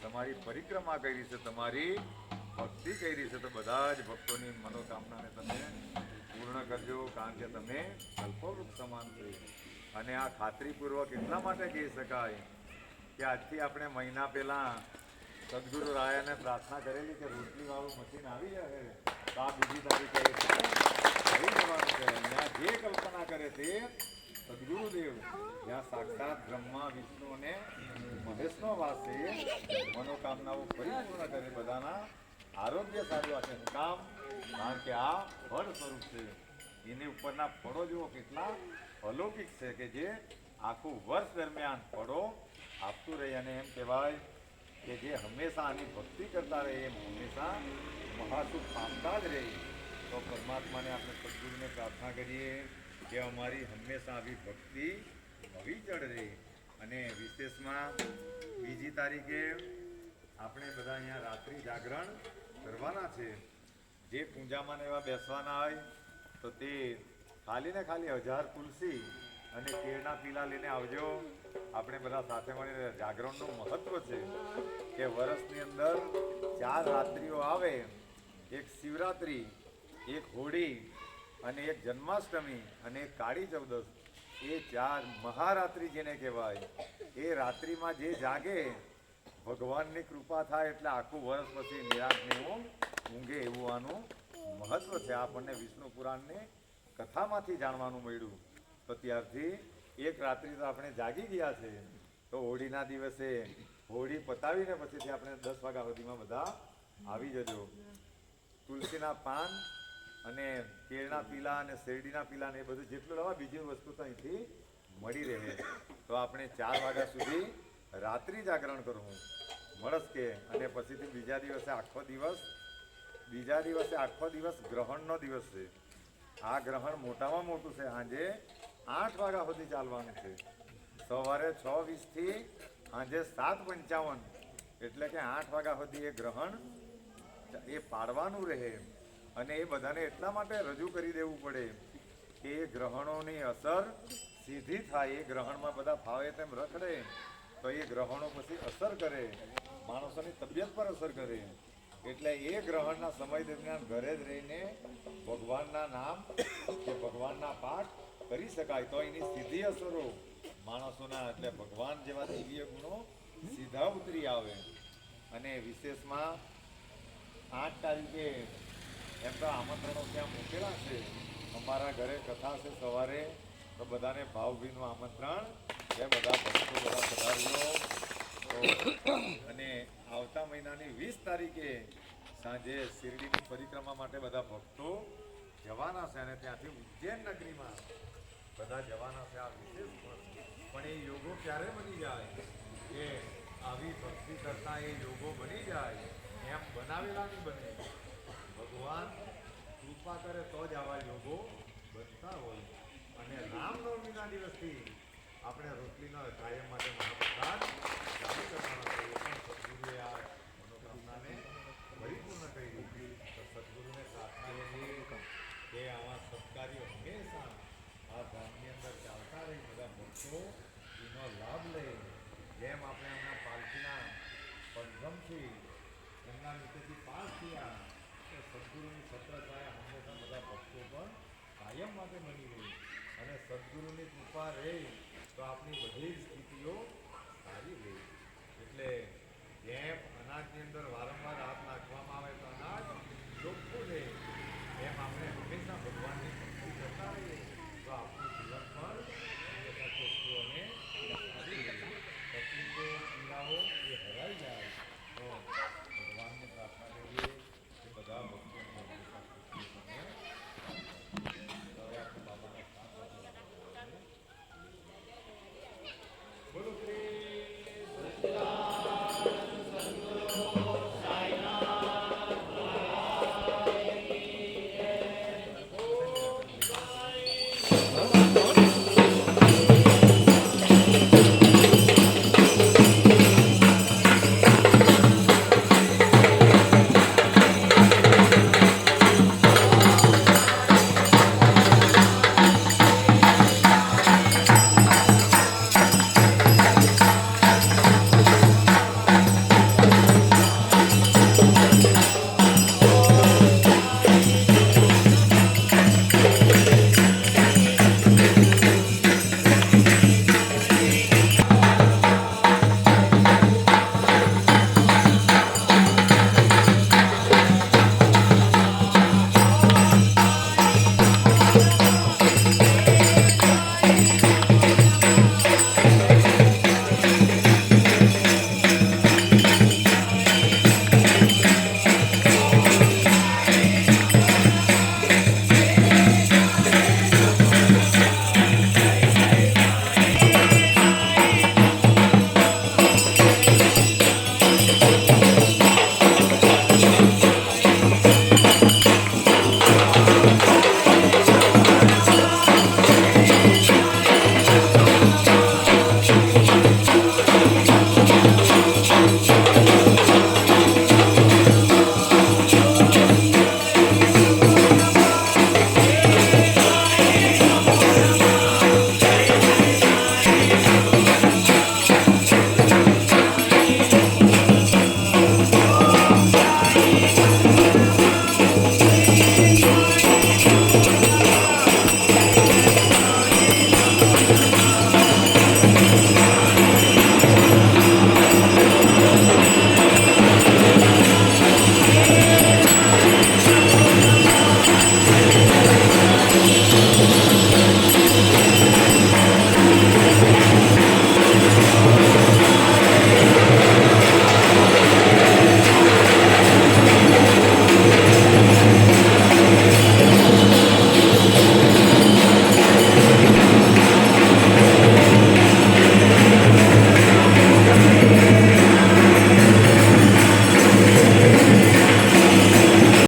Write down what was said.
તમારી પરિક્રમા કરી છે, તમારી ભક્તિ કરી છે, તો બધા જ ભક્તોની મનોકામનાને તમે પૂર્ણ કરજો, કારણ કે તમે કલ્પવૃક્ષ સમાન છો. અને આ ખાતરીપૂર્વક એટલા માટે કહી શકાય કે આજથી આપણે મહિના પહેલા સદગુરુ રાયાને પ્રાર્થના કરેલી કે રોટલી વાળું મશીન આવી જાય તો આ બીજી તારીખે આવી જવાનું છે. ત્યાં જે કલ્પના કરે તે સદગુરુદેવ જ્યાં સાક્ષાત બ્રહ્મા વિષ્ણુ અને મહેશનો વાસ છે, મનોકામનાઓ પરિપૂર્ણ કરે, બધાના આરોગ્ય સારું આપે. કામ કારણ કે આ ફળ સ્વરૂપ છે. એની ઉપરના ફળો જુઓ કેટલા અલૌકિક છે કે જે આખું વર્ષ દરમિયાન ફળો આપતું રહે. અને એમ કહેવાય કે જે હંમેશા આની ભક્તિ કરતા રહે એમ હંમેશા મહાસુખ પામતા જ રહે. તો પરમાત્માને આપણે સદગુરુને પ્રાર્થના કરીએ કે અમારી હંમેશા આવી ભક્તિ અવિચળ રહે. અને વિશેષમાં બીજી તારીખે આપણે બધા અહીંયા રાત્રિ જાગરણ કરવાના છે. જે પૂજામાં એવા બેસવાના હોય તો તે ખાલી ને ખાલી 1000 તુલસી અને કેળના પીલા લઈને આવજો. આપણે બધા સાથે મળીને જાગરણનું મહત્વ છે કે વર્ષની અંદર 4 રાત્રિઓ આવે, એક શિવરાત્રિ, એક હોળી અને એક જન્માષ્ટમી અને એક કાળી ચૌદશ. એ 4 મહારાત્રિ જેને કહેવાય. એ રાત્રિમાં જે જાગે ભગવાનની કૃપા થાય એટલે આખું વર્ષ પછી નિરાંતની ઊંઘે, એવું આનું મહત્વ છે. આપણને વિષ્ણુ પુરાણની કથામાંથી જાણવાનું મળ્યું. તો ત્યારથી એક રાત્રિ તો આપણે જાગી ગયા છે. તો હોળીના દિવસે હોળી પતાવીને પછીથી આપણે 10 વાગ્યા સુધીમાં બધા આવી જજો. તુલસીના પાન અને કેળના પીલા અને શેરડીના પીલા ને એ બધું જેટલું લાવવા, બીજી વસ્તુ તો અહીંથી મળી રહે. તો આપણે 4 વાગ્યા સુધી રાત્રિ જાગરણ કરવું મળસ કે. અને પછીથી બીજા દિવસે આખો દિવસ ગ્રહણનો દિવસ છે. આ ગ્રહણ મોટામાં મોટું છે. સાંજે 8 વાગ્યા સુધી ચાલવાનું છે. સવારે 6:20 થી સાંજે 7:55, એટલે કે 8 વાગ્યા સુધી એ ગ્રહણ એ પાડવાનું રહે. અને એ બધાને એટલા માટે રજૂ કરી દેવું પડે કે એ ગ્રહણોની અસર સીધી થાય. એ ગ્રહણમાં બધા ફાવે તેમ રખડે તો એ ગ્રહણો પછી અસર કરે, માણસોની તબિયત પર અસર કરે. એટલે એ ગ્રહણના સમય દરમિયાન ઘરે જ રહીને ભગવાનના નામ કે ભગવાનના પાઠ કરી શકાય. તો એની સીધી અસરો માણસોના, એટલે ભગવાન જેવા દિવ્ય ગુણો સીધા ઉતરી આવે. અને વિશેષમાં 8 તારીખે એમ તો આમંત્રણો ત્યાં મૂકેલા છે. અમારા ઘરે કથા છે સવારે, તો બધાને ભાવભીનું આમંત્રણ કે બધા ભક્તો બધા પધારજો. અને આવતા મહિનાની 20 તારીખે સાંજે શિરડીની પરિક્રમા માટે બધા ભક્તો જવાના છે. અને ત્યાંથી ઉજ્જૈન નગરીમાં બધા જવાના છે. આ વિશેષ પણ એ યોગો ક્યારે બની જાય કે આવી ભક્તિ કરતા એ યોગો બની જાય, એમ બનાવેલા નહીં બને. ભગવાન કૃપા કરે તો જ આવા યોગો બનતા હોય. અને રામનવમીના દિવસથી આપણે રોટલીનો કાયમ માટે મહાપ્રસાદ ચાલુ કરવાના છે. એ પણ સદગુરુએ આ મનોકામનાને પરિપૂર્ણ કરી. તો સદગુરુને પ્રાર્થના કરીએ કે આવા સત્કાર્યો હંમેશા આ ધામની અંદર ચાલતા રહી, બધા ભક્તો એનો લાભ લે. જેમ આપણે હમણાં પાલખીના પદગમથી એમના નીચેથી પાસ થયા, તો સદગુરુની છત્રછાયા હંમેશા બધા ભક્તો પણ કાયમ માટે બની રહી. અને સદગુરુની કૃપા રહે તો આપણી બધી જ સ્થિતિઓ સારી રહે. એટલે જેમ